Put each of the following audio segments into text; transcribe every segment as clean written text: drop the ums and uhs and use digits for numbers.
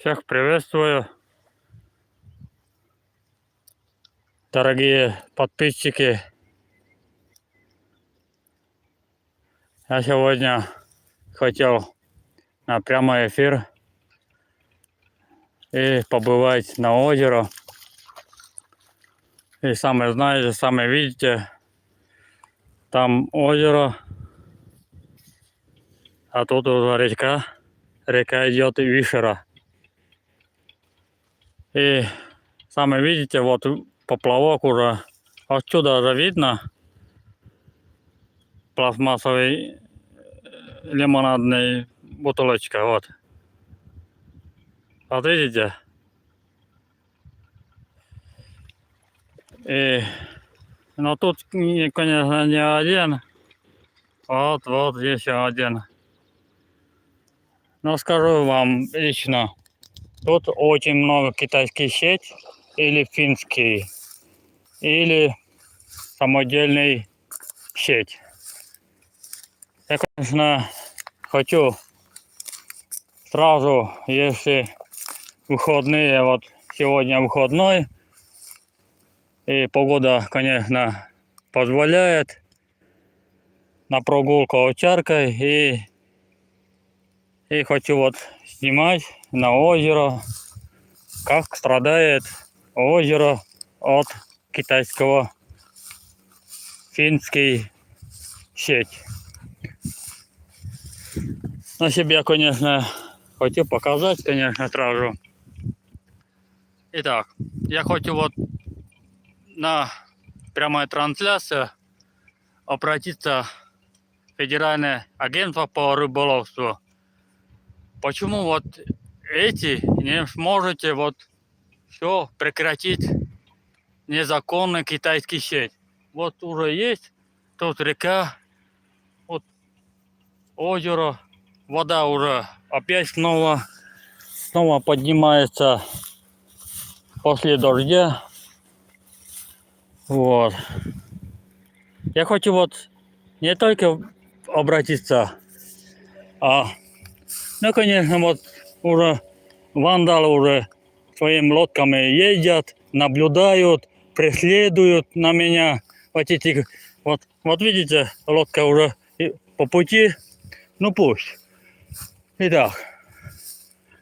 Всех приветствую, дорогие подписчики. Я сегодня хотел на прямой эфир и побывать на озеро. И сами знаете, сами видите, там озеро, а тут уже река. Река идет Вишера. И сами видите, вот поплавок уже отсюда уже видно. Пластмассовый лимонадный бутылочка, вот. Вот видите? Но тут, конечно, не один. Вот еще один. Но скажу вам лично, тут очень много китайских сеть, или финский, или самодельный сеть. Я, конечно, хочу сразу, если выходные, вот сегодня выходной, и погода, конечно, позволяет, на прогулку овчаркой, и хочу вот снимать на озеро, как страдает озеро от китайского финский сеть. На себе, конечно, хочу показать, конечно, сразу. Итак, я хочу вот на прямой трансляции обратиться в Федеральное агентство по рыболовству. Почему вот эти не сможете вот все прекратить незаконный китайский сеть? Вот уже есть тут река, вот озеро, вода уже опять снова поднимается после дождя. Вот. Я хочу вот не только обратиться, конечно, вот уже вандалы уже своими лодками ездят, наблюдают, преследуют на меня. Вот эти, вот видите, лодка уже по пути, ну пусть. Итак,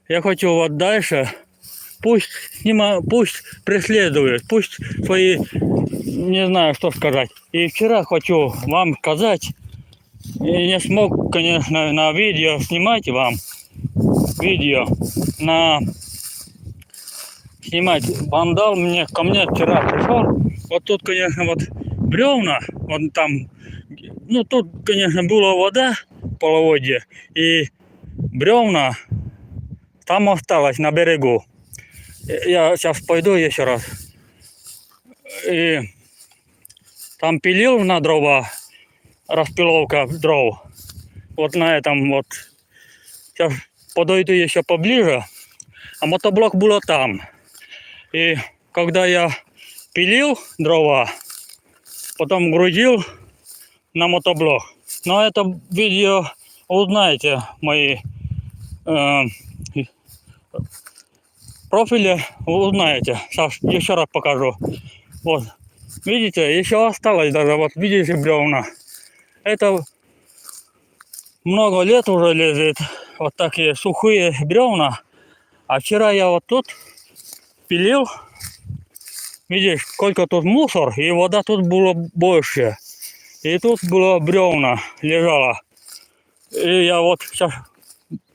я хочу вот дальше, пусть преследуют, пусть свои, не знаю, что сказать. И вчера хочу вам сказать, и не смог, конечно, на видео снимать вам, снимать. Вандал ко мне вчера пришел, вот тут, конечно, вот бревна, вот там, ну тут, конечно, была вода, половодье, и бревна там осталось на берегу. Я сейчас пойду еще раз. И там пилил на дрова, распиловка дров. Вот на этом вот. Сейчас подойду еще поближе. А мотоблок было там. И когда я пилил дрова, потом грузил на мотоблок. Но это видео узнаете мои профили, узнаете. Сейчас еще раз покажу. Вот. Видите, еще осталось даже, вот видите, бревна. Это много лет уже лежит. Вот такие сухие бревна. А вчера я вот тут пилил. Видишь, сколько тут мусор, и вода тут было больше. И тут было бревна лежало. И я вот сейчас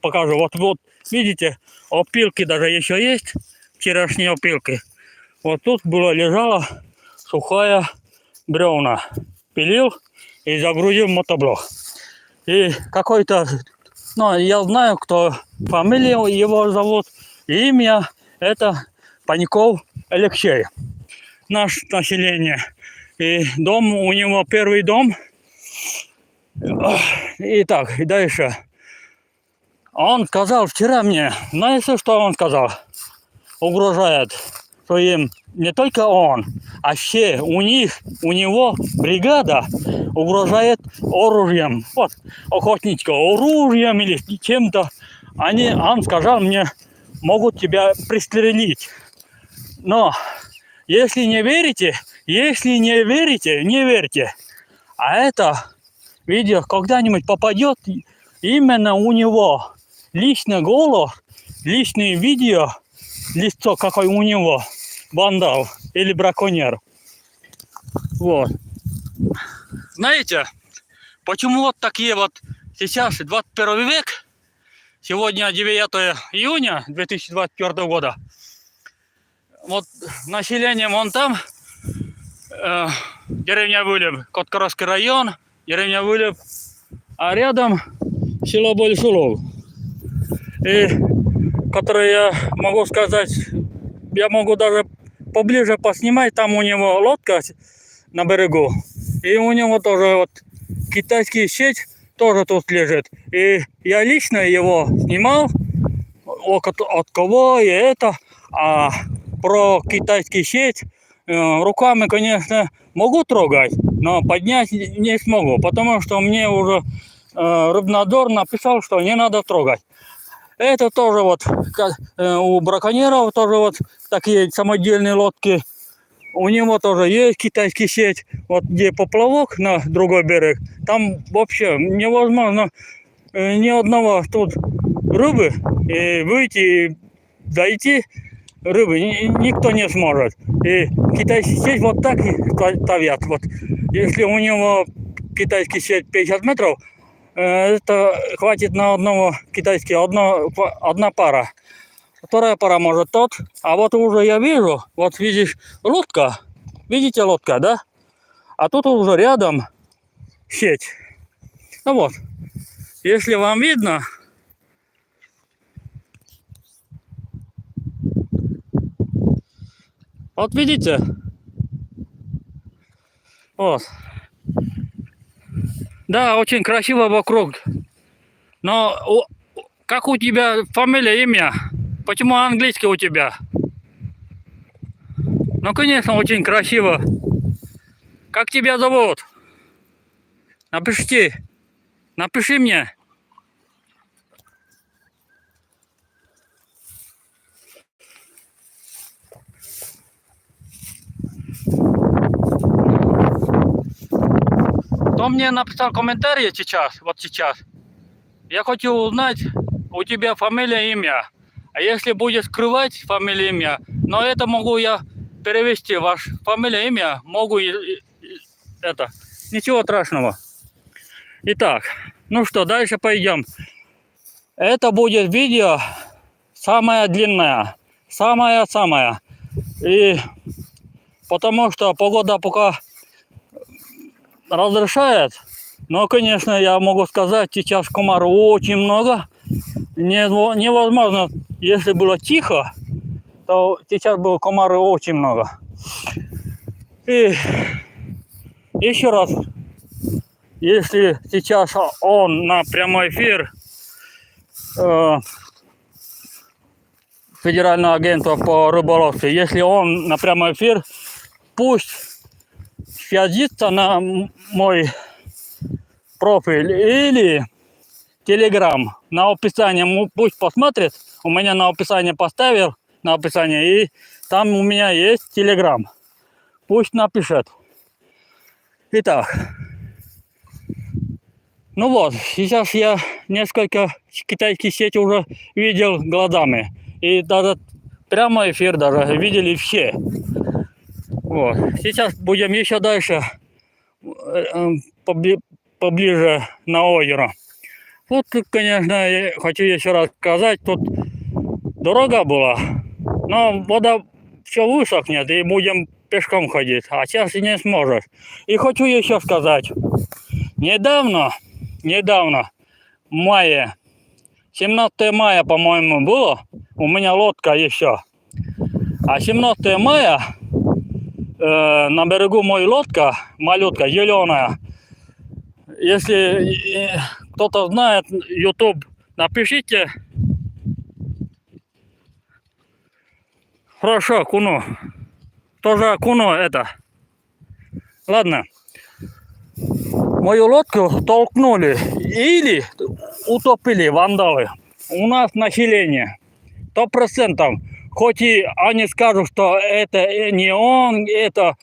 покажу. Вот видите, опилки даже еще есть. Вчерашние опилки. Вот тут было лежала сухая бревна. Пилил и загрузил мотоблок. И какой-то, ну, я знаю, кто фамилию его зовут, имя, это Паньков Алексей. Наш население. И дом у него, первый дом. Итак, дальше. Он сказал вчера мне, знаете, что он сказал? Угрожает своим, не только он, а все у него бригада угрожает оружием. Вот, охотничка оружием или чем-то. Он сказал мне могут тебя пристрелить. Но если не верите, не верьте. А это видео когда-нибудь попадет именно у него. Личный голос, личное видео, лицо какое у него, вандал или браконьер. Вот. Знаете, почему вот такие вот сейчас 21 век, сегодня 9 июня 2024 года, вот население вон там, деревня Вылеб, Коткоровский район, деревня Вылеб, а рядом село Большулов. И которое я могу сказать, я могу даже поближе поснимать, там у него лодка на берегу, и у него тоже вот китайский сеть тоже тут лежит. И я лично его снимал, от кого и это, а про китайский сеть руками, конечно, могу трогать, но поднять не смогу, потому что мне уже Рыбнадзор написал, что не надо трогать. Это тоже вот у браконьеров тоже вот такие самодельные лодки. У него тоже есть китайский сеть. Вот где поплавок на другой берег, там вообще невозможно ни одного тут рыбы и выйти, и дойти рыбы никто не сможет. И китайский сеть вот так и ставят. Вот если у него китайский сеть 50 метров, это хватит на одного китайского, одна пара. Вторая пара может тот. А вот уже я вижу, вот видишь, лодка. Видите, лодка, да? А тут уже рядом сеть. Ну вот. Если вам видно, вот видите? Вот. Да, очень красиво вокруг. Но как у тебя фамилия, имя? Почему английский у тебя? Ну, конечно, очень красиво. Как тебя зовут? Напишите. Напиши мне. Кто мне написал комментарий сейчас, вот сейчас. Я хочу узнать у тебя фамилия, имя. А если будет скрывать фамилию, имя, но это могу я перевести, ваш фамилия, имя, могу это. Ничего страшного. Итак, ну что, дальше пойдем. Это будет видео самое длинное. Самое-самое. И потому что погода пока разрешает. Но, конечно, я могу сказать, сейчас комаров очень много. Невозможно, если было тихо, то сейчас было комаров очень много. И еще раз, если сейчас он на прямой эфир Федерального агентства по рыболовству, если он на прямой эфир, пусть связится на мой профиль или Telegram. На описание пусть посмотрит. У меня на описание поставил, на описание, и там у меня есть Telegram. Пусть напишет. Итак. Ну вот, сейчас я несколько китайских сетей уже видел глазами. И даже прямо эфир даже видели все. Вот. Сейчас будем еще дальше поближе на озеро. Вот, конечно, я хочу еще раз сказать, тут дорога была, но вода все высохнет, и будем пешком ходить, а сейчас и не сможешь. И хочу еще сказать, недавно, в мае, 17 мая, по-моему, было, у меня лодка еще, а 17 мая на берегу моя лодка, малютка, зеленая. Если кто-то знает YouTube, напишите. Хорошо, окуну. Тоже окуну это. Ладно. Мою лодку толкнули или утопили вандалы. У нас население. 100%. Хоть и они скажут, что это не он, это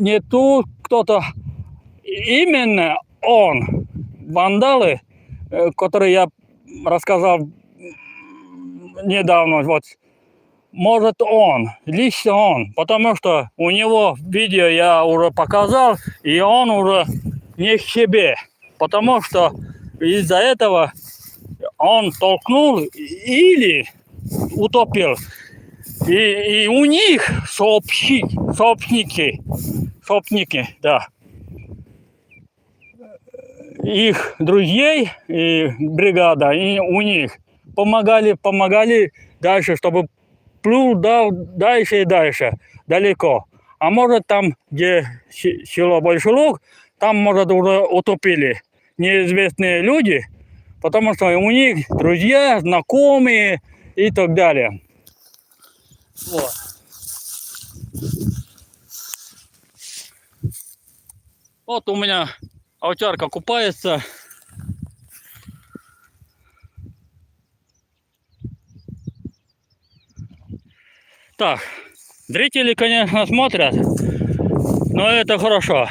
не тут кто-то. Именно он. Вандалы, которые я рассказал недавно, вот, может он, лично он, потому что у него видео я уже показал, и он уже не к себе, потому что из-за этого он толкнул или утопил. И у них сообщники, да, их друзей и бригада, и у них помогали дальше, чтобы плыл дальше и дальше, далеко. А может там, где село Большой Луг, там, может, уже утопили неизвестные люди, потому что у них друзья, знакомые и так далее. Вот. Вот у меня овчарка купается. Так, зрители, конечно, смотрят, но это хорошо.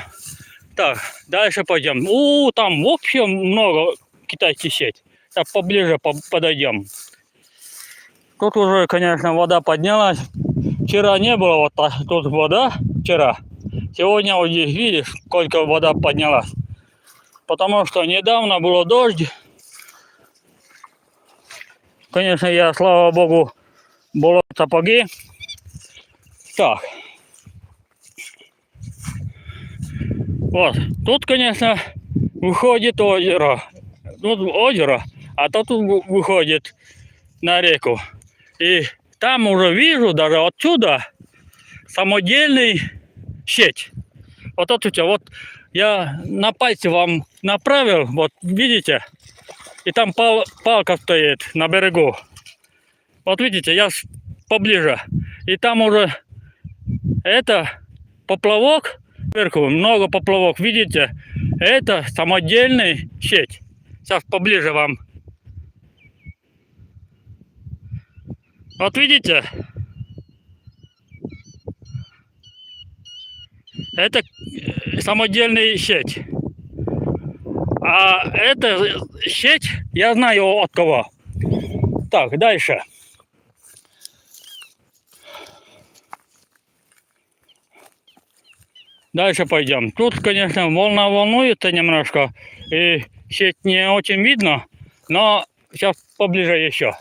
Так, дальше пойдем. Там вообще много китайских сеть. Так, поближе подойдем. Тут уже, конечно, вода поднялась. Вчера не было вот так, тут вода, вчера. Сегодня вот здесь, видишь, сколько вода поднялась. Потому что недавно был дождь. Конечно, я, слава богу, было сапоги. Так. Вот. Тут, конечно, выходит озеро. Тут озеро, а тут выходит на реку. И там уже вижу даже отсюда самодельный сеть. Вот это вот я на пальце вам направил, вот видите, и там палка стоит на берегу. Вот видите, я поближе. И там уже это поплавок, сверху много поплавок, видите, это самодельный сеть. Сейчас поближе вам. Вот видите, это самодельная сеть. А эта сеть, я знаю от кого. Так, дальше. Дальше пойдем. Тут, конечно, волна волнуется немножко, и сеть не очень видно, но сейчас поближе еще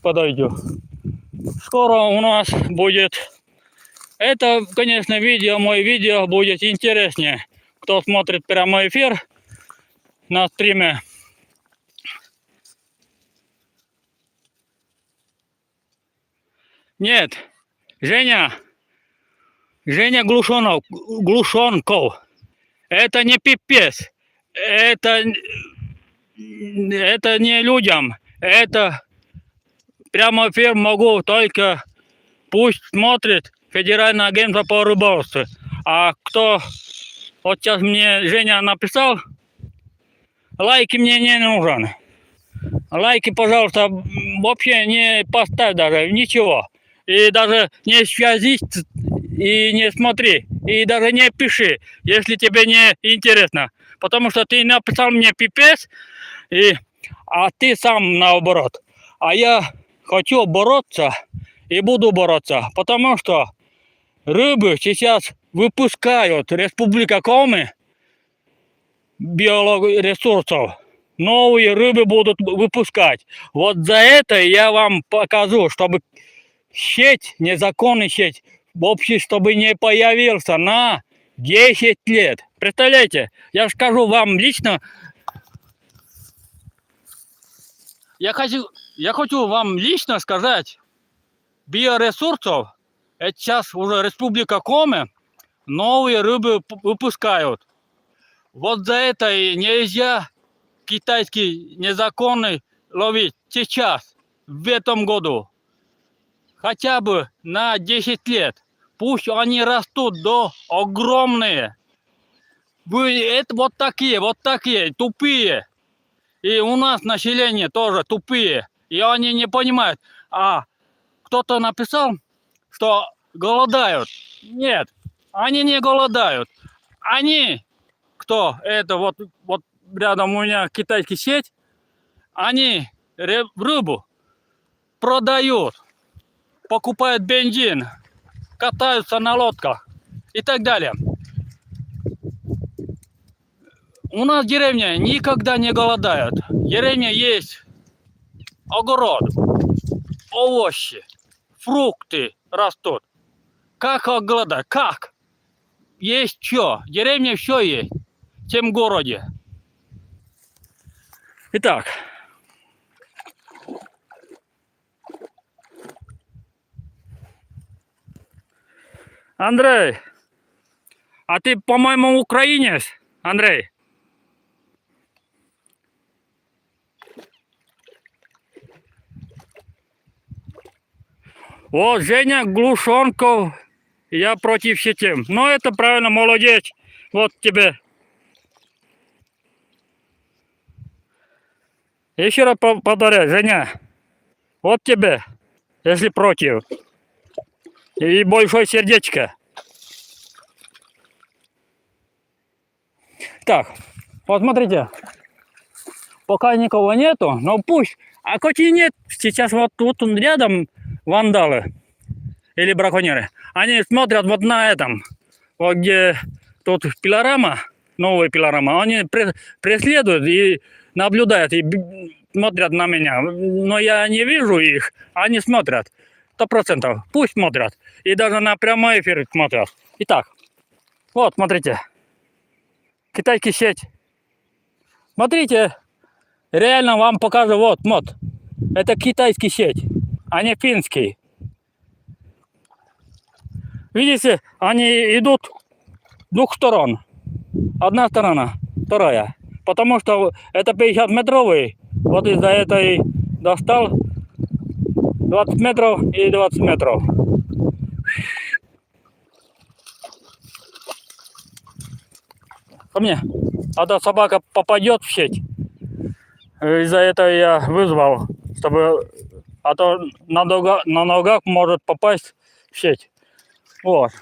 подойду. Скоро у нас будет... Это, конечно, мое видео будет интереснее. Кто смотрит прямой эфир на стриме. Нет, Женя Глушенков. Это не пипец. Это не людям. Это прямо эфир могу только пусть смотрит Федеральное агентство по рыболовству. А кто вот сейчас мне Женя написал, лайки мне не нужен. Лайки, пожалуйста, вообще не поставь даже, ничего. И даже не связись и не смотри. И даже не пиши, если тебе не интересно. Потому что ты написал мне пипец, а ты сам наоборот. А я хочу бороться и буду бороться. Потому что рыбы сейчас выпускают Республика Коми биоресурсов. Новые рыбы будут выпускать. Вот за это я вам покажу, чтобы сеть, незаконный сеть, вообще, чтобы не появился на 10 лет. Представляете, я скажу вам лично, я хочу вам лично сказать, биоресурсов, это сейчас уже Республика Коми, новые рыбы выпускают. Вот за это и нельзя китайский незаконный ловить сейчас, в этом году. Хотя бы на 10 лет. Пусть они растут до огромные. Вы это вот такие, тупые. И у нас население тоже тупые. И они не понимают. А кто-то написал, что голодают. Нет, они не голодают. Они, кто это вот рядом у меня китайский сеть, они рыбу продают, покупают бензин, катаются на лодках и так далее. У нас деревня никогда не голодает. Деревня есть огород, овощи, фрукты растут. Как голодать? Как? Есть что? Деревня все есть, чем в городе. Итак. Андрей, а ты, по-моему, украинец, Андрей? Вот Женя Глушенков, я против сетем. Ну, это правильно, молодец. Вот тебе. Еще раз повторяю, Женя, вот тебе, если против. И большое сердечко. Так, посмотрите. Пока никого нету, но пусть. А хоть и нет, сейчас вот тут рядом вандалы или браконьеры. Они смотрят вот на этом, вот где тут пилорама, новая пилорама. Они преследуют и наблюдают, и смотрят на меня. Но я не вижу их, они смотрят. 100%. Пусть смотрят. И даже на прямой эфир смотрят. Итак, вот, смотрите. Китайский сеть. Смотрите. Реально вам покажу. Вот. Это китайский сеть, а не финский. Видите, они идут с двух сторон. Одна сторона, вторая. Потому что это 50-метровый. Вот из-за этой достал 20 метров и 20 метров. Ко мне. А то собака попадет в сеть. Из-за этого я вызвал, чтобы... А то на ногах может попасть в сеть. Вот.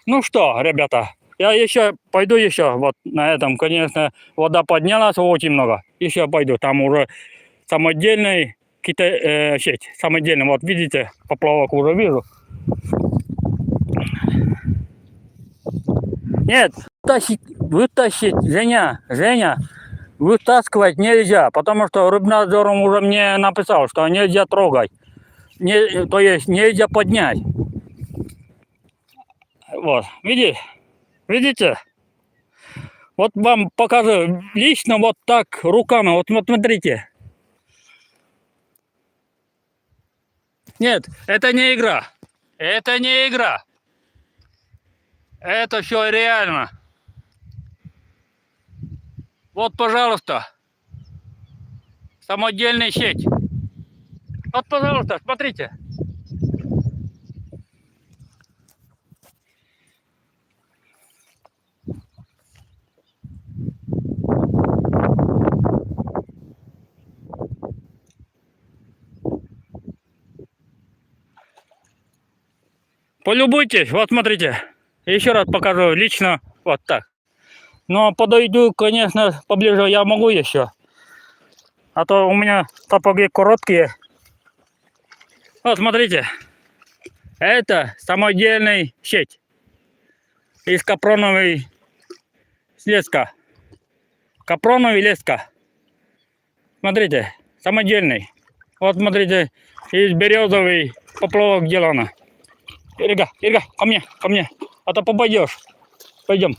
Ну что, ребята, я еще пойду еще. Вот на этом, конечно, вода поднялась очень много. Еще пойду. Там уже самодельный сеть. Самодельный. Вот видите, поплавок уже вижу. Нет, вытащить, Женя, вытаскивать нельзя, потому что Рыбнадзор уже мне написал, что нельзя трогать, то есть нельзя поднять. Вот, видите? Вот вам покажу лично вот так руками, вот смотрите. Нет, это не игра, это не игра, это все реально. Вот, пожалуйста, самодельная сеть. Вот, пожалуйста, смотрите. Полюбуйтесь, вот смотрите. Еще раз покажу лично вот так. Но подойду, конечно, поближе я могу еще. А то у меня сапоги короткие. Вот смотрите. Это самодельный сеть. Из капроновой леска. Капроновый леска. Смотрите, самодельный. Вот смотрите, из березовый поплавок сделано. Ирга, ко мне. А то попадешь. Пойдем.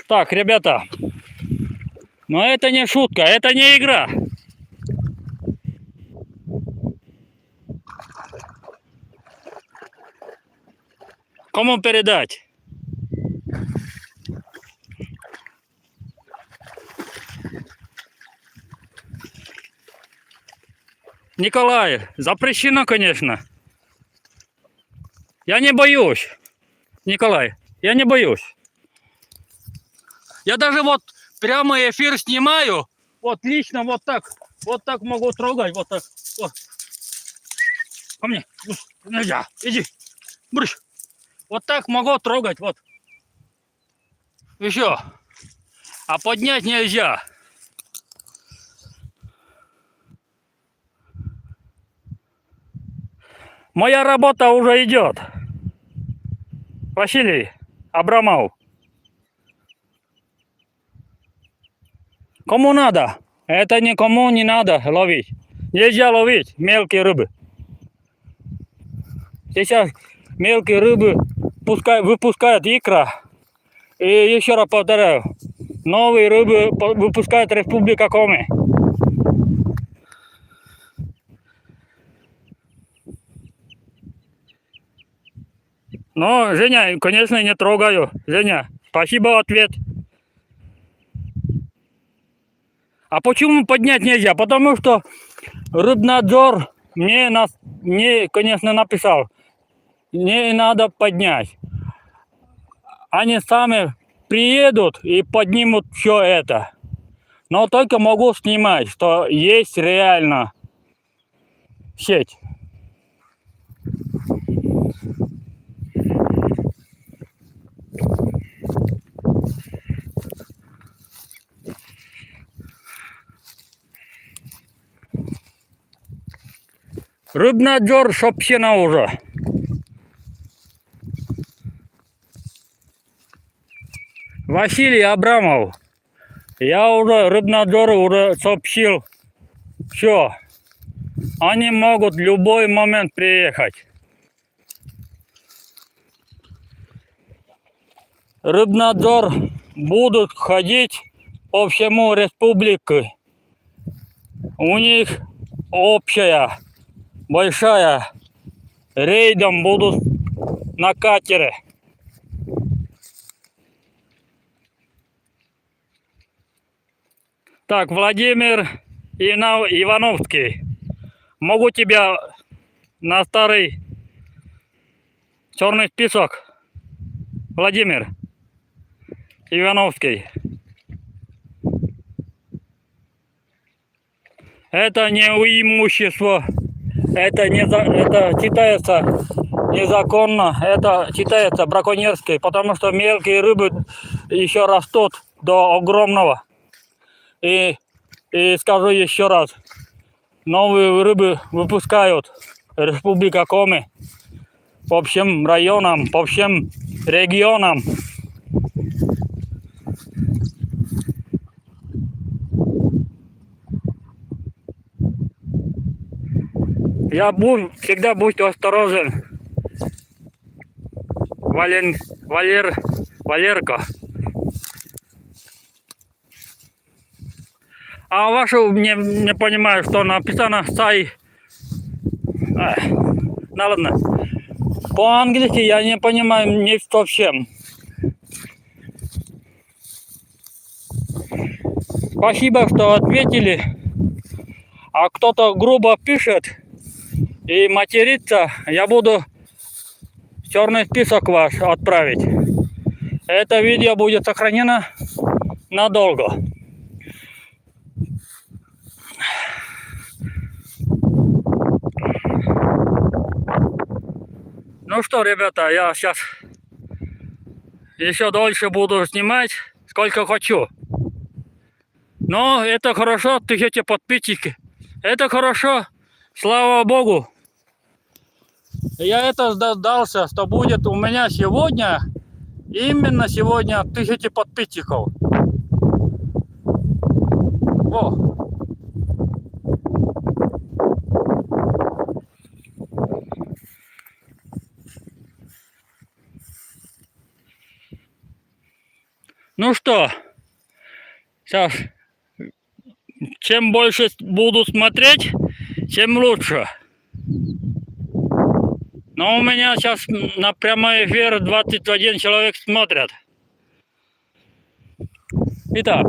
Так, ребята. Но это не шутка, это не игра. Кому передать? Николай, запрещено, конечно. Я не боюсь. Николай, я не боюсь. Я даже вот прямой эфир снимаю. Вот лично вот так могу трогать, вот так. Вот. Ко мне. Нельзя. Иди. Брысь. Вот так могу трогать, вот. Еще. А поднять нельзя. Моя работа уже идет. Василий Абрамов. Кому надо? Это никому не надо ловить. Нельзя ловить мелкие рыбы. Сейчас мелкие рыбы выпускают икра. И еще раз повторяю, новые рыбы выпускает Республика Коми. Но, Женя, конечно, не трогаю. Женя, спасибо, ответ. А почему поднять нельзя? Потому что Рыбнадзор мне, конечно, написал, не надо поднять. Они сами приедут и поднимут все это. Но только могу снимать, что есть реально сеть. Рыбнадзор, собственно, уже. Василий Абрамов. Я уже Рыбнадзору уже сообщил. Все. Они могут в любой момент приехать. Рыбнадзор будут ходить по всему республике. У них общая, большая, рейдом будут на катере. Так, Владимир Ивановский. Могу тебя на старый черный список. Владимир Ивановский. Это не имущество. Это считается незаконно. Это считается браконьерской, потому что мелкие рыбы еще растут до огромного. И скажу еще раз, новые рыбы выпускают Республика Коми по всем районам, по всем регионам. Всегда будь осторожен, Валерка. А вашу не понимаю, что написано сай. Ну ладно. По-английски я не понимаю не совсем. Спасибо, что ответили. А кто-то грубо пишет и матерится, я буду черный список ваш отправить. Это видео будет сохранено надолго. Ну что, ребята, я сейчас еще дольше буду снимать, сколько хочу. Но это хорошо, 1000 подписчиков. Это хорошо, слава богу. Я это дождался, что будет у меня сегодня, именно сегодня 1000 подписчиков. Во. Ну что, сейчас, чем больше буду смотреть, тем лучше. Но у меня сейчас на прямой эфир 21 человек смотрят. Итак.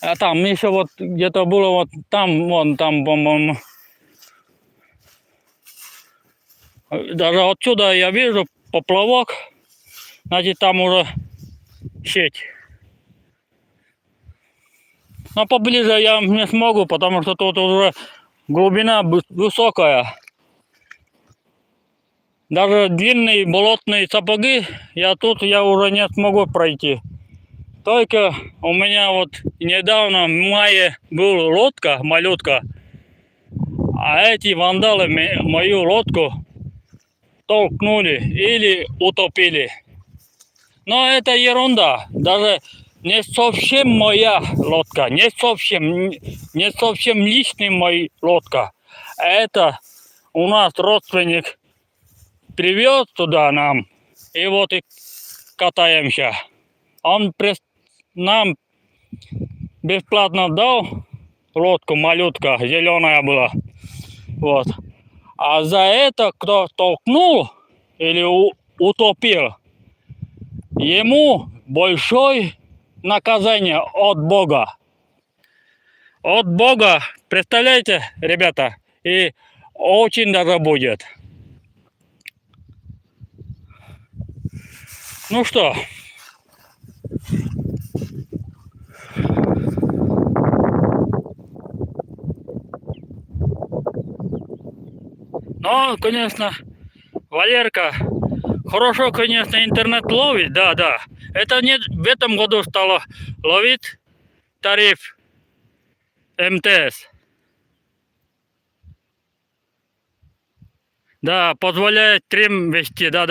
А там еще вот где-то было вот там, вон там, по-моему. Даже отсюда я вижу поплавок. Значит, там уже сеть. Но поближе я не смогу, потому что тут уже глубина высокая. Даже длинные болотные сапоги я уже не смогу пройти. Только у меня вот недавно в мае была лодка, малютка, а эти вандалы мою лодку толкнули или утопили. Но это ерунда. Даже не совсем моя лодка, не совсем личная моя лодка. Это у нас родственник привез туда нам, и вот и катаемся. Он нам бесплатно дал лодку, малютка, зеленая была. Вот. А за это, кто толкнул или утопил, ему большое наказание от Бога. От Бога, представляете, ребята, и очень даже будет. Ну что, ну, конечно, Валерка, хорошо, конечно, интернет ловит, да. Это не в этом году стало ловить тариф МТС. Да, позволяет стрим вести, да.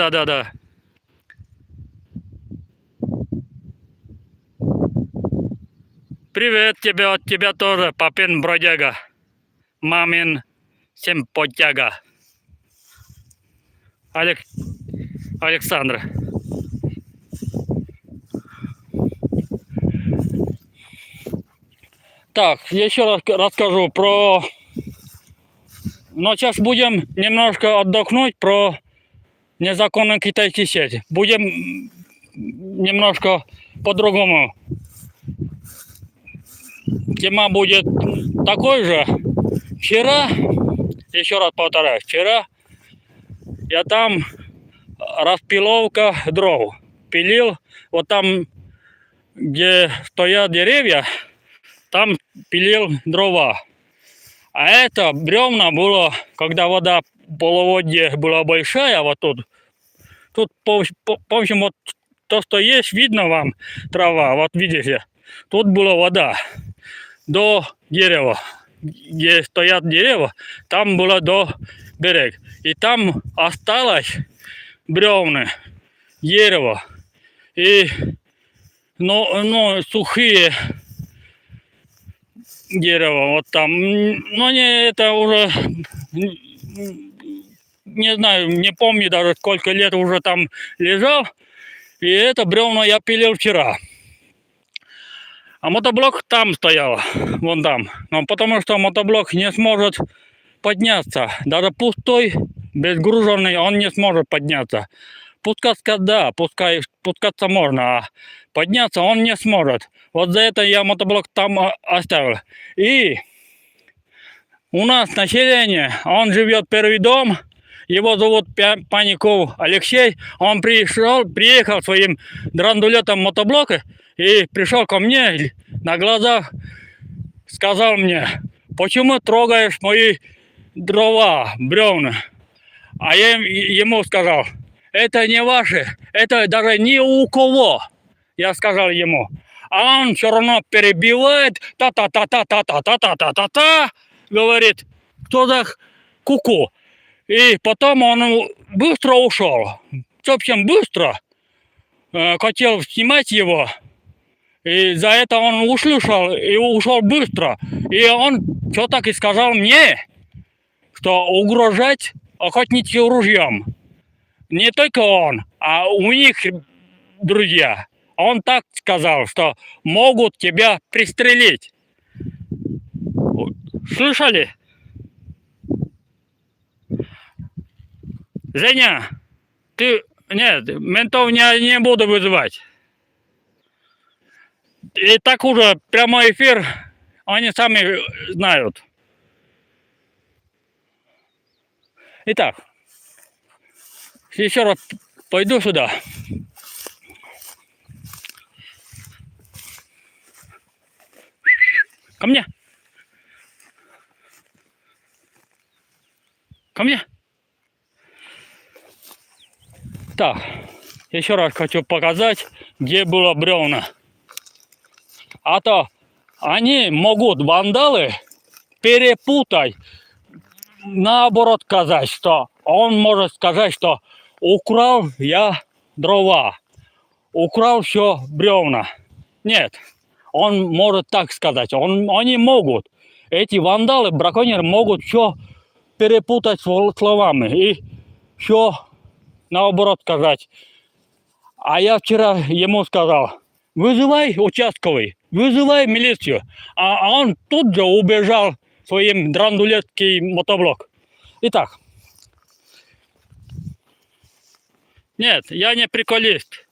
Привет тебе от тебя тоже, папин бродяга, мамин симпотяга. Александр. Так, еще раз расскажу про... Но сейчас будем немножко отдохнуть про незаконную китайскую сеть. Будем немножко по-другому. Тема будет такой же. Вчера, еще раз повторяю, вчера я там распиловка дров. Пилил, вот там, где стоят деревья, там пилил дрова. А это бревна было, когда вода в половодье была большая, вот тут, по общем, вот то, что есть, видно вам, трава, вот видите, тут была вода до дерева, где стоят деревья, там было до берега. И там осталось бревна, дерево, и, сухие дерево, вот там, но не это уже, не знаю, не помню даже сколько лет уже там лежал, и это бревна я пилил вчера. А мотоблок там стоял, вон там, но потому что мотоблок не сможет подняться, даже пустой, безгруженный, он не сможет подняться. Спускаться, да, спускаться можно, а подняться он не сможет. Вот за это я мотоблок там оставил. И у нас население, он живет первый дом, его зовут Паников Алексей. Он приехал своим драндулетом мотоблока и пришел ко мне на глазах, сказал мне: почему трогаешь мои дрова, бревна? А я ему сказал: это не ваши, это даже ни у кого. Я сказал ему. А он все равно перебивает, та-та-та-та-та-та-та-та-та-та, говорит, кто за куку. И потом он быстро ушел. Совсем быстро. Хотел снимать его. И за это он услышал и ушел быстро. И он все так и сказал мне, что угрожать охотничьим ружьем. Не только он, а у них друзья. Он так сказал, что могут тебя пристрелить. Слышали? Женя, ты... Нет, ментов не буду вызывать. И так уже прямой эфир, они сами знают. Итак, еще раз пойду сюда. Ко мне. Ко мне. Так, еще раз хочу показать, где было бревна. А то они могут, вандалы, перепутать, наоборот сказать, что он может сказать, что украл я дрова, украл все бревна. Нет, он может так сказать, они могут. Эти вандалы, браконьеры могут все перепутать словами и все наоборот сказать. А я вчера ему сказал, вызывай участковый, вызывай милицию. А он тут же убежал своим драндулетский мотоблок. Итак. Нет, я не приколист.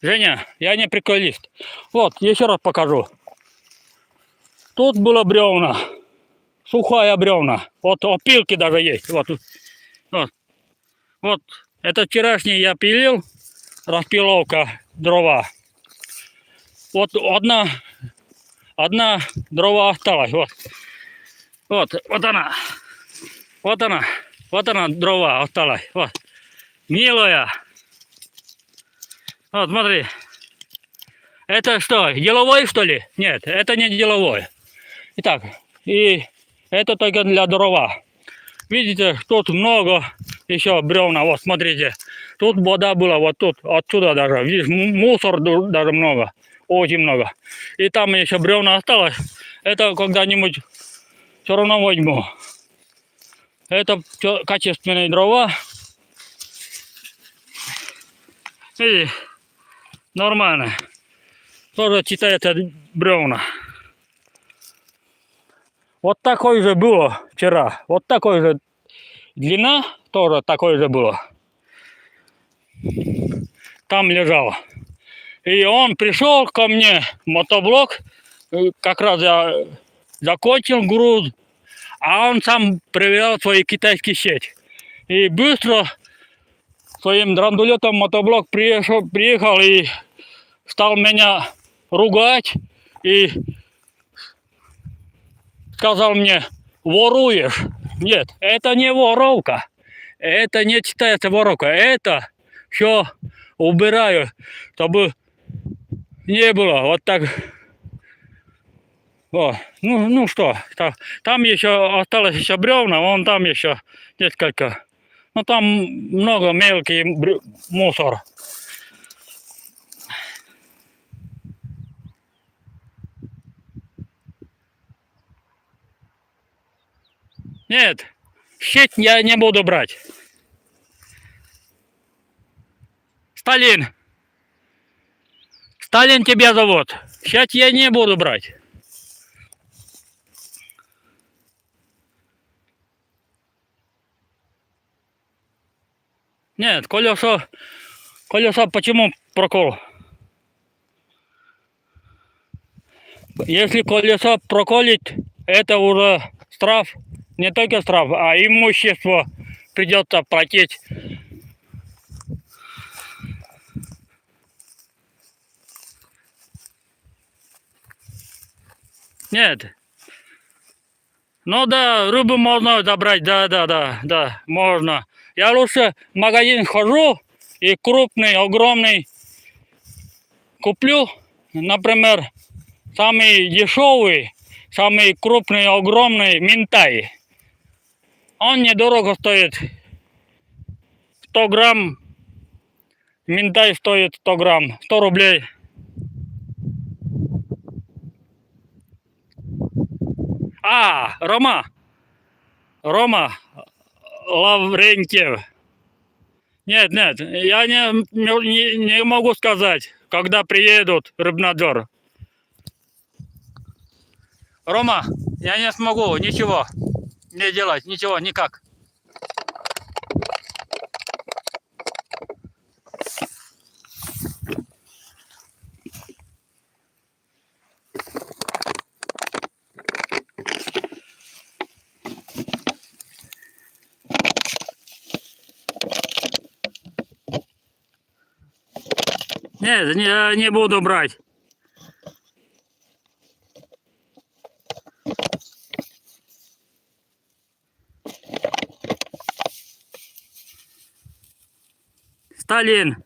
Женя, я не приколист. Вот, еще раз покажу. Тут было бревна. Сухая бревна. Вот опилки даже есть. Вот. Вот. Это вчерашний я пилил. Распиловка дрова. Вот одна дрова осталась. Вот она. Вот она дрова осталась. Вот. Милая. Вот, смотри. Это что, деловой, что ли? Нет, это не деловой. Итак, и это только для дрова. Видите, тут много еще бревна. Вот, смотрите. Тут вода была, вот тут, отсюда даже. Видишь, мусор даже много. Очень много. И там еще бревна осталось. Это когда-нибудь все равно возьму. Это качественные дрова. Видите, нормально. Тоже считается бревна. Вот такой же было вчера. Вот такой же длина, тоже такой же было. Там лежал. И он пришел ко мне, мотоблок, как раз я закончил груз, а он сам проверял свои китайские сети. И быстро своим драндулетом мотоблок приехал и стал меня ругать и сказал мне, воруешь. Нет, это не воровка. Это не считается воровка. Это все убираю, чтобы не было вот так. О, ну что, там еще осталось еще бревна, вон там еще несколько. Ну там много мелкий мусор. Нет, щит я не буду брать. Сталин. Сталин тебя зовут. Щит я не буду брать. Нет, колесо почему прокол? Если колесо проколить, это уже штраф. Не только штраф, а имущество придется платить. Нет. Ну да, рыбу можно забрать, да, можно. Я лучше в магазин хожу и крупный, огромный куплю, например, самый дешевый, самый крупный, огромный минтай. Он недорого стоит. 100 грамм. Минтай стоит 100 грамм. 100 рублей. Рома Лаврентьев. Нет, я не могу сказать, когда приедут рыбнадзор. Рома, я не смогу ничего не делать, ничего, никак. Нет, я не буду брать. Сталин,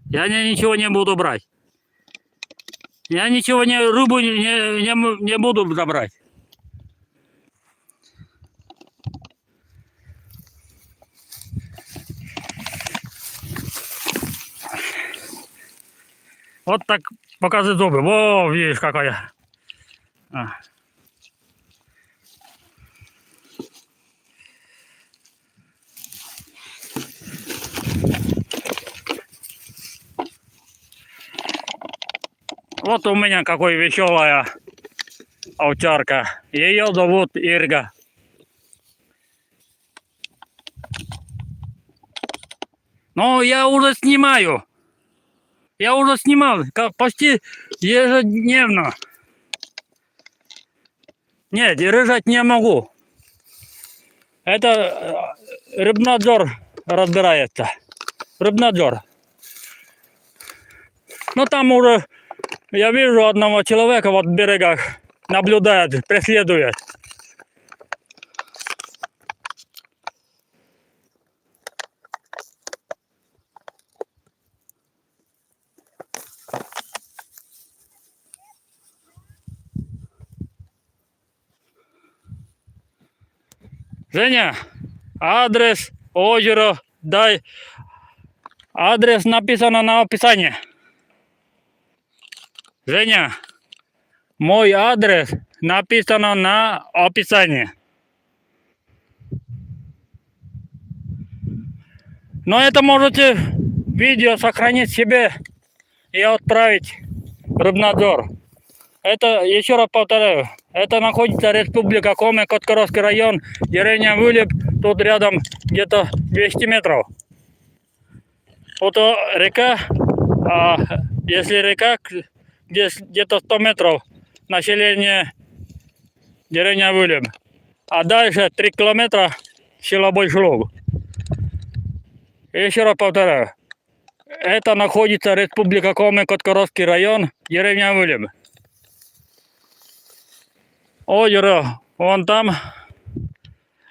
ничего не буду брать. Я ничего не рыбу не буду забрать. Вот так покажи зубы. Во, видишь, какая. Вот у меня какой веселая овчарка. Ее зовут Ирга. Но я уже снимаю. Я уже снимал почти ежедневно. Нет, рыжать не могу. Это рыбнадзор разбирается. Рыбнадзор. Но там уже я вижу одного человека вот в берегах. Наблюдает, преследует. Женя, адрес озера дай. Адрес написано на описании. Женя, мой адрес написано на описании. Но это можете видео сохранить себе и отправить в Рыбнадзор. Это, еще раз повторяю, это находится Республика Коми, Коткоровский район, деревня Вылеп, тут рядом где-то 200 метров. Вот река, а если река, где-то 100 метров, население деревня Вылеп. А дальше 3 километра села Большой Луг. Еще раз повторяю, это находится Республика Коми, Коткоровский район, деревня Вылеп. Озеро вон там.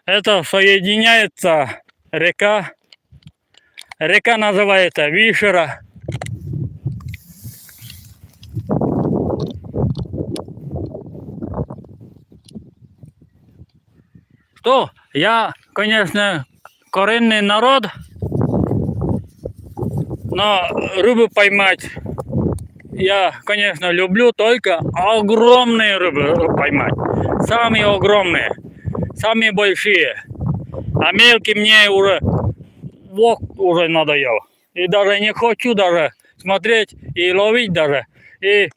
Это соединяется река. Река называется Вишера. Что? Я, конечно, коренный народ, но рыбу поймать я, конечно, люблю только огромные рыбы поймать. Самые огромные, самые большие. А мелкие мне уже надоел. И даже не хочу даже смотреть и ловить даже. И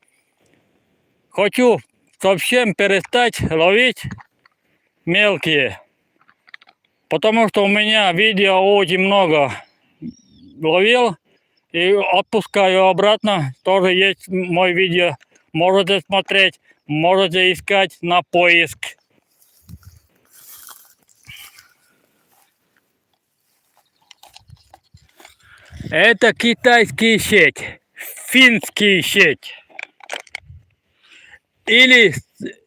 хочу совсем перестать ловить мелкие. Потому что у меня видео очень много ловил. И отпускаю обратно. Тоже есть мой видео. Можете смотреть, можете искать на поиск. Это китайский сеть. Финский сеть. Или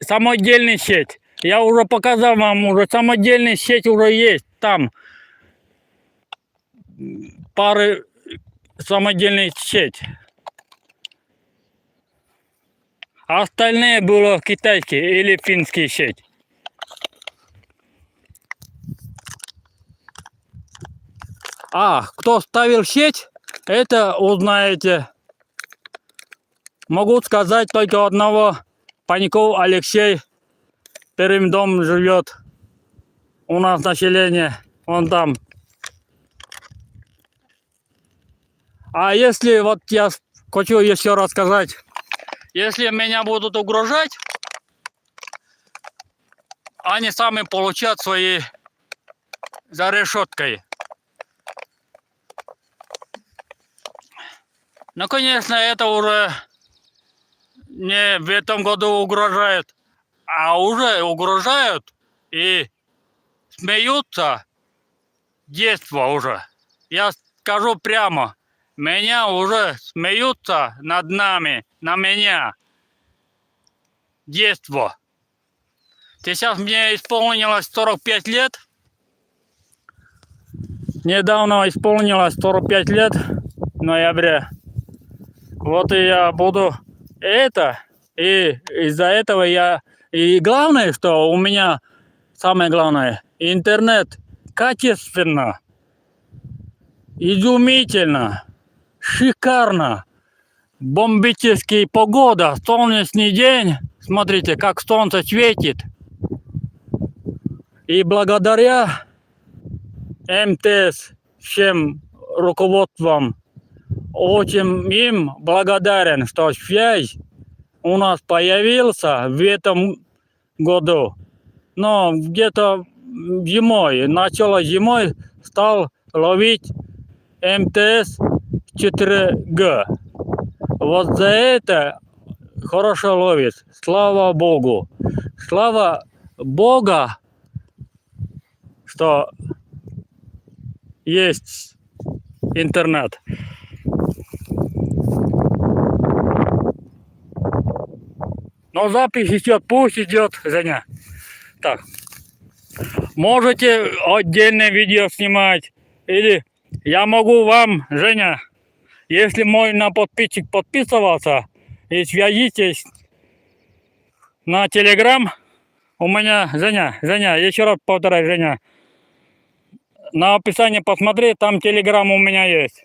самодельный сеть. Я уже показал вам, уже самодельный сеть уже есть. Там пары самодельных сеть. А остальные было китайские или финские сеть. А кто ставил сеть, это узнаете. Могу сказать только одного. Паников Алексей. Первым домом живет. У нас население. Он там. А если вот я хочу еще рассказать. Если меня будут угрожать, они сами получат свои за решеткой. Ну, конечно, это уже не в этом году угрожает, а уже угрожают и смеются детство уже. Я скажу прямо, меня уже смеются над нами, на меня. Детство. Сейчас мне исполнилось 45 лет. недавно исполнилось 45 лет в ноябре. Вот и я буду это, и из-за этого я... И главное, что у меня, самое главное, интернет качественно, изумительно, шикарно, бомбический погода, солнечный день. Смотрите, как солнце светит. И благодаря МТС всем руководством очень им благодарен, что связь у нас появился в этом году. Но где-то зимой, начало зимой стал ловить МТС 4G. Вот за это хорошо ловит. Слава Богу. Слава Бога, что есть интернет. Но запись идет, пусть идет, Женя. Так. Можете отдельное видео снимать. Или я могу вам, Женя, если мой на подписчик подписывался, и свяжитесь на Телеграм. У меня, Женя, еще раз повторяю, Женя. На описании посмотри, там Телеграм у меня есть.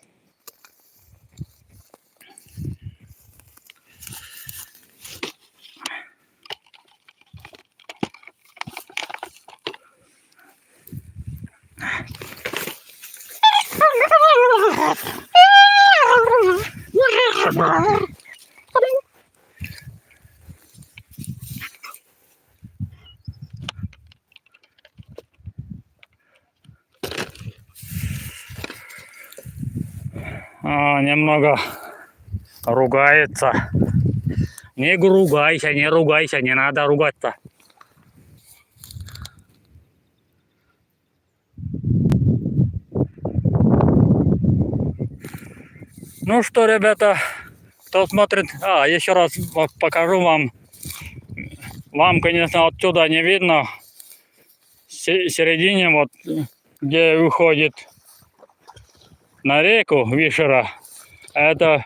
Немного ругается. Не ругайся, не надо ругаться. Ну что, ребята, кто смотрит... еще раз покажу вам. Вам, конечно, отсюда не видно. В середине, вот, где выходит на реку Вишера. Это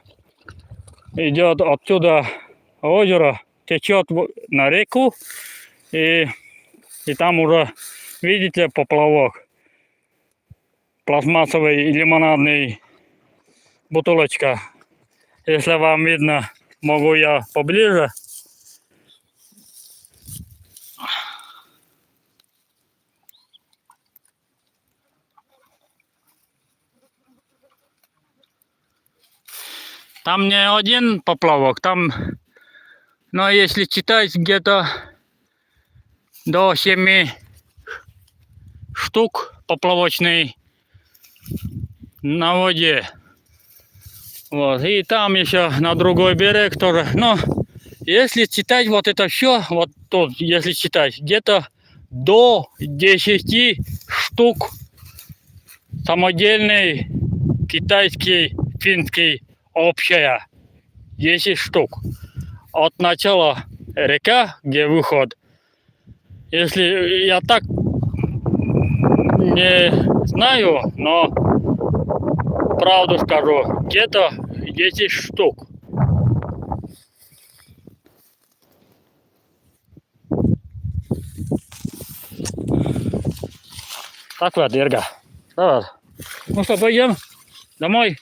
идет отсюда озеро, течет на реку. И там уже, видите, поплавок. Пластмассовый лимонадный бутылочка. Если вам видно, могу я поближе. Там не один поплавок, там, но если читать, где-то до 7 штук поплавочный на воде. Вот. И там еще на другой берег тоже. Но если читать вот это все, вот тут, если читать, где-то до 10 штук самодельный китайский, финский, общая. 10 штук. От начала река, где выход. Если я так не знаю, но правду скажу, где-то 10 штук. Так вот, Ирга. Давай. Ну что, пойдем домой.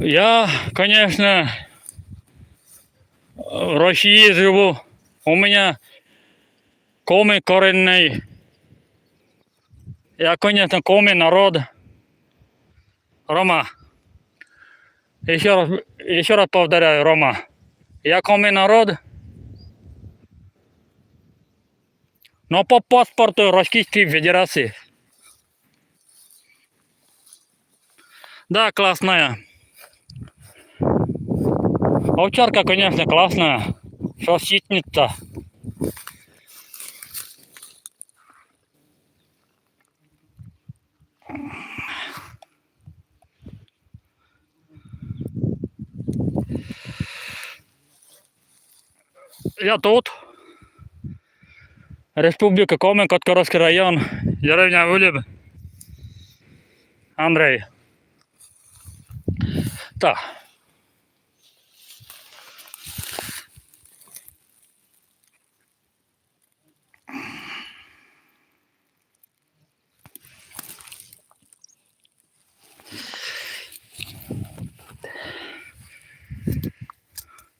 Я, конечно, в России живу. У меня коми коренный. Я, конечно, коми народ. Рома. Еще раз повторяю, Рома. Я коми народ. Но по паспорту Российской Федерации. Да, классная. Овчарка, конечно, классная. Защитница. я тут. Республика Коми, Коткоровский район, деревня Вылеб. Андрей. Так.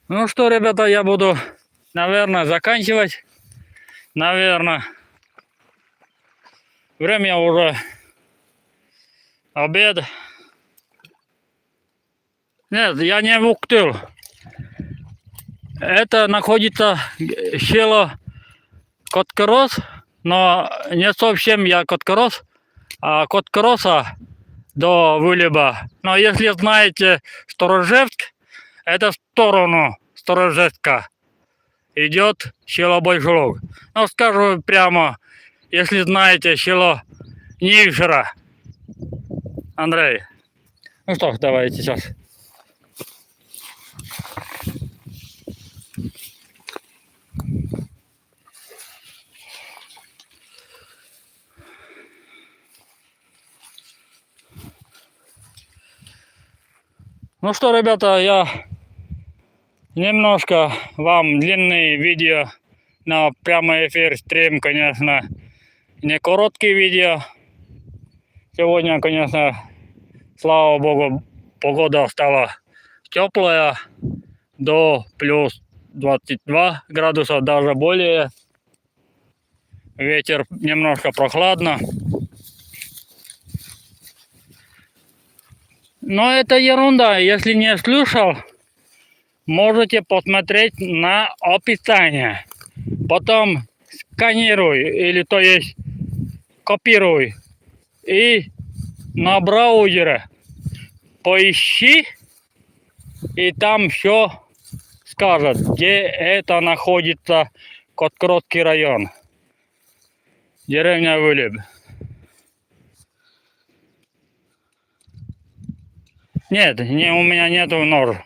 Ну что, ребята, я буду, наверное, заканчивать. Наверное. Время уже обед. Нет, я не в Уктыл. Это находится село Коткорос, но не совсем я Коткорос, а Коткороса до Вылеба. Но если знаете Сторожевск, это в сторону Сторожевска идет село Большелог. Ну, скажу прямо, если знаете село Нившера. Андрей. Ну что ж, давайте сейчас. Ну что, ребята, я немножко вам длинные видео на прямой эфир, стрим, конечно, не короткие видео. Сегодня, конечно, слава богу, погода стала теплая, до плюс 22 градуса, даже более. Ветер немножко прохладно. Но это ерунда. Если не слышал, можете посмотреть на описание. Потом сканируй, или то есть копируй. И на браузере поищи, и там все скажет, где это находится, Коткородский район. Деревня Вылеб. Нет, у меня нету нож.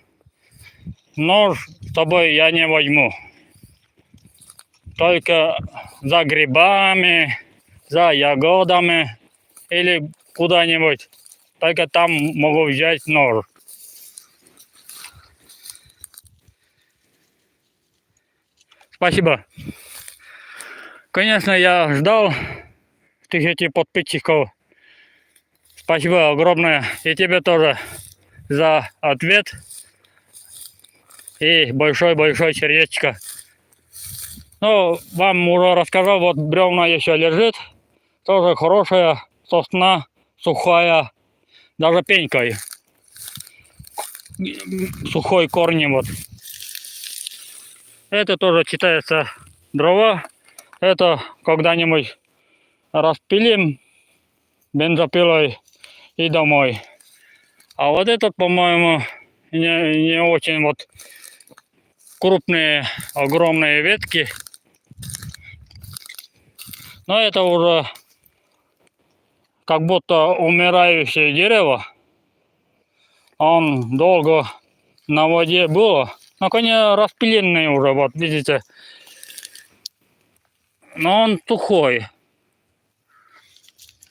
Нож с собой я не возьму. Только за грибами, за ягодами или куда-нибудь. Только там могу взять нож. Спасибо. Конечно, я ждал 1000 подписчиков. Спасибо огромное. И тебе тоже за ответ. И большое-большое сердечко. Ну, вам уже рассказал, вот бревна еще лежит. Тоже хорошая сосна, сухая. Даже пенькой. Сухой корни вот. Это тоже считается дрова. Это когда-нибудь распилим бензопилой и домой. А вот этот, по-моему, не очень вот крупные, огромные ветки. Но это уже как будто умирающее дерево. Он долго на воде было. Но, конечно, распиленный уже, вот видите. Но он сухой.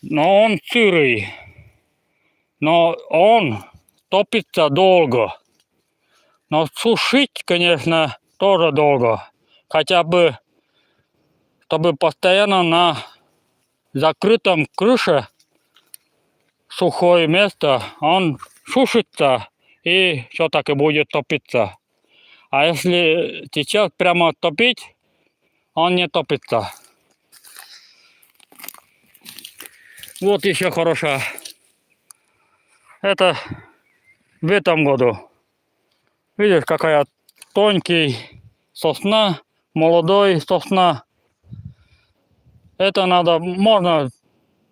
Но он сырый. Но он топится долго. Но сушить, конечно, тоже долго. Хотя бы, чтобы постоянно на закрытом крыше сухое место, он сушится и все-таки будет топиться. А если сейчас прямо топить, он не топится. Вот еще хорошо. Это в этом году. Видишь, какая тонкий сосна, молодой сосна. Это надо, можно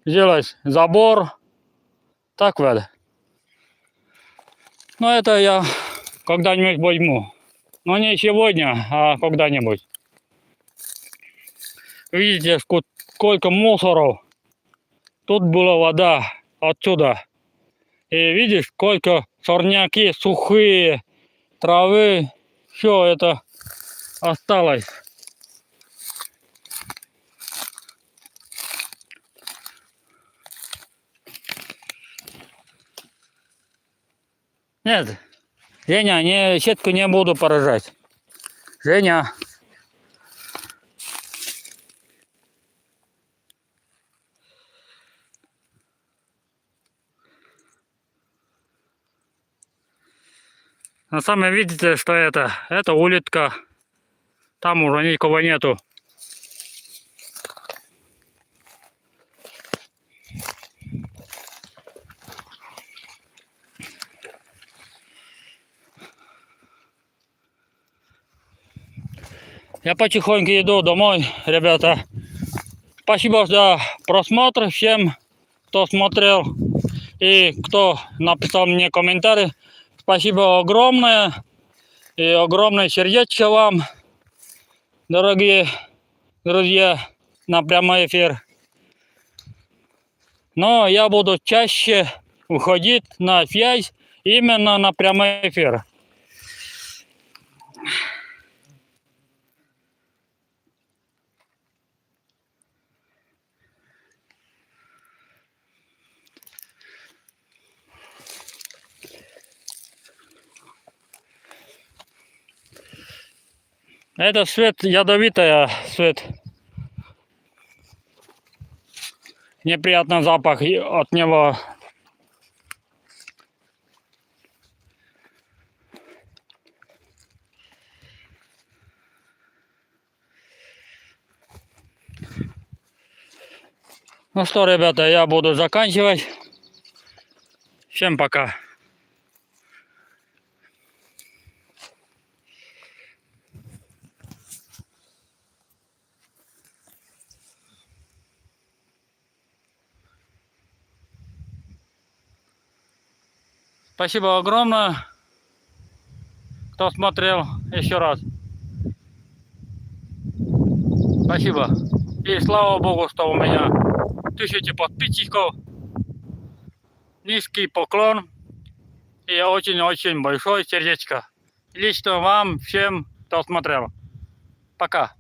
сделать забор. Так вот. Но это я когда-нибудь возьму. Но не сегодня, а когда-нибудь. Видите, сколько мусоров. Тут была вода отсюда. И видишь, сколько сорняки сухие, травы. Все это осталось. Нет, Женя, сетку не буду поражать. Женя. Но сами видите, что это улитка. Там уже никого нету. Я потихоньку иду домой, ребята. Спасибо за просмотр всем, кто смотрел и кто написал мне комментарий. Спасибо огромное и огромное сердечко вам, дорогие друзья, на прямой эфир. Но я буду чаще уходить на связь именно на прямой эфир. Это свет ядовитая, свет. Неприятный запах от него. Ну что, ребята, я буду заканчивать. Всем пока. Спасибо огромное, кто смотрел еще раз. Спасибо. И слава богу, что у меня 1000 подписчиков. Низкий поклон. И очень-очень большое сердечко. Лично вам всем, кто смотрел. Пока.